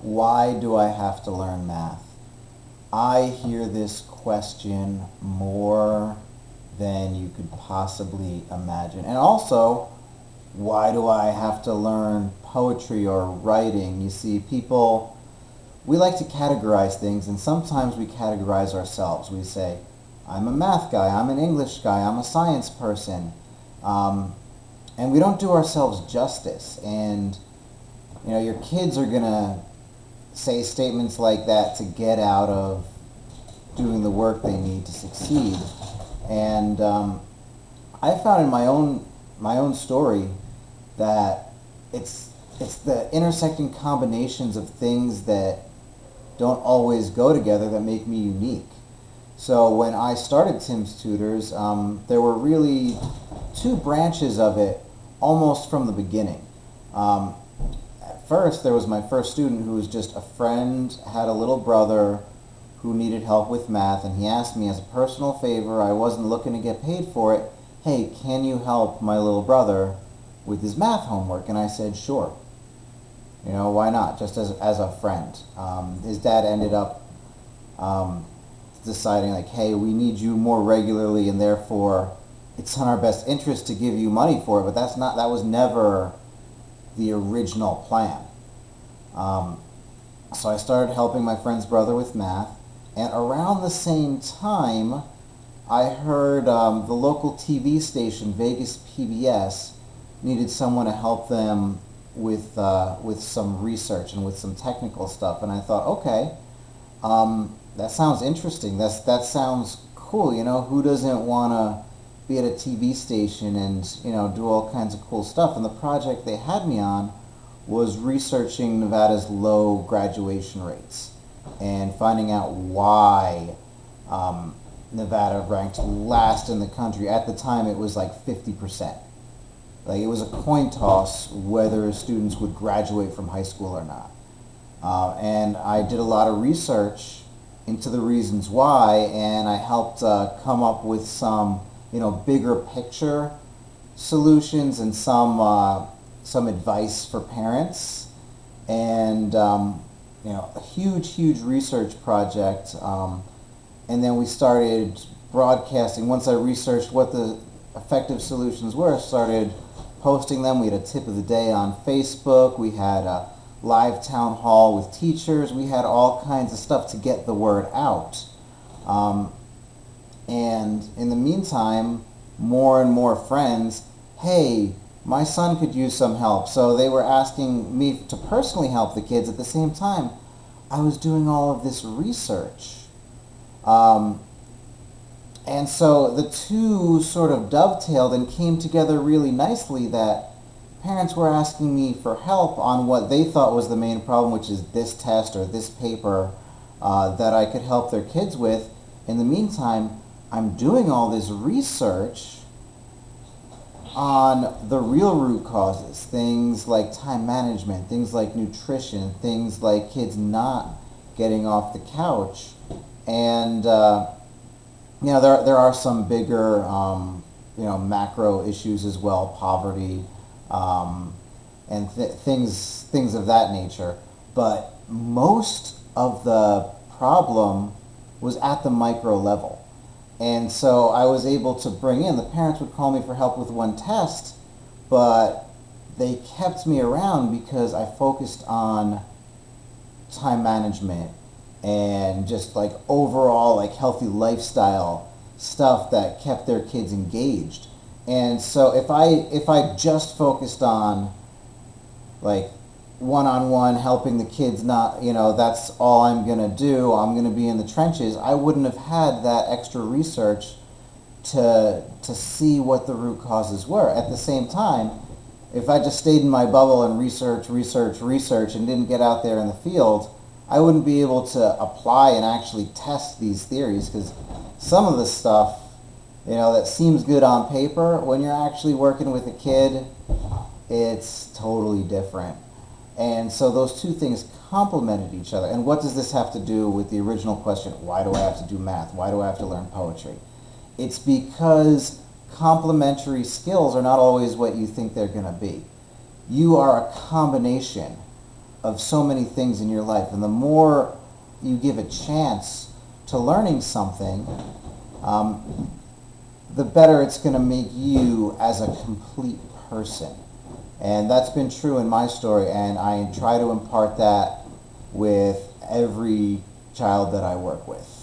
Why do I have to learn math? I hear this question more than you could possibly imagine. And also, why do I have to learn poetry or writing? You see, we like to categorize things, and sometimes we categorize ourselves. We say, I'm a math guy, I'm an English guy, I'm a science person. And we don't do ourselves justice. And, your kids are going to say statements like that to get out of doing the work they need to succeed. And I found in my own story that it's the intersecting combinations of things that don't always go together that make me unique. So when I started Tim's Tutors, there were really two branches of it almost from the beginning. At first, there was my first student who was just a friend, had a little brother who needed help with math, and he asked me as a personal favor, I wasn't looking to get paid for it, hey, can you help my little brother with his math homework? And I said, sure. Why not? Just as a friend. His dad ended up deciding like, hey, we need you more regularly, and therefore it's in our best interest to give you money for it. But that was never the original plan. So I started helping my friend's brother with math, and around the same time, I heard the local TV station, Vegas PBS, needed someone to help them with some research and with some technical stuff. And I thought, okay, that sounds interesting. That sounds cool. Who doesn't want to be at a TV station and do all kinds of cool stuff? And the project they had me on was researching Nevada's low graduation rates and finding out why Nevada ranked last in the country. At the time, it was like 50%. Like, it was a coin toss whether students would graduate from high school or not. And I did a lot of research into the reasons why, and I helped come up with some, bigger picture solutions and some advice for parents, and a huge research project. And then we started broadcasting. Once I researched what the effective solutions were, started posting them. We had a tip of the day on Facebook. We had a live town hall with teachers. We had all kinds of stuff to get the word out. And in the meantime, more and more friends, hey, my son could use some help. So they were asking me to personally help the kids. At the same time, I was doing all of this research. And so the two sort of dovetailed and came together really nicely, that parents were asking me for help on what they thought was the main problem, which is this test or this paper that I could help their kids with. In the meantime, I'm doing all this research on the real root causes, things like time management, things like nutrition, things like kids not getting off the couch. And there are some bigger macro issues as well, poverty, and things of that nature. But most of the problem was at the micro level. And so I was able to bring in, the parents would call me for help with one test, but they kept me around because I focused on time management and just like overall like healthy lifestyle stuff that kept their kids engaged. And so if I just focused on like one-on-one helping the kids, not, that's all I'm going to do, I'm going to be in the trenches, I wouldn't have had that extra research to see what the root causes were. At the same time, if I just stayed in my bubble and research and didn't get out there in the field, I wouldn't be able to apply and actually test these theories, because some of the stuff, that seems good on paper, when you're actually working with a kid, it's totally different. And so those two things complemented each other. And what does this have to do with the original question, why do I have to do math? Why do I have to learn poetry? It's because complementary skills are not always what you think they're going to be. You are a combination of so many things in your life. And the more you give a chance to learning something, the better it's going to make you as a complete person. And that's been true in my story, and I try to impart that with every child that I work with.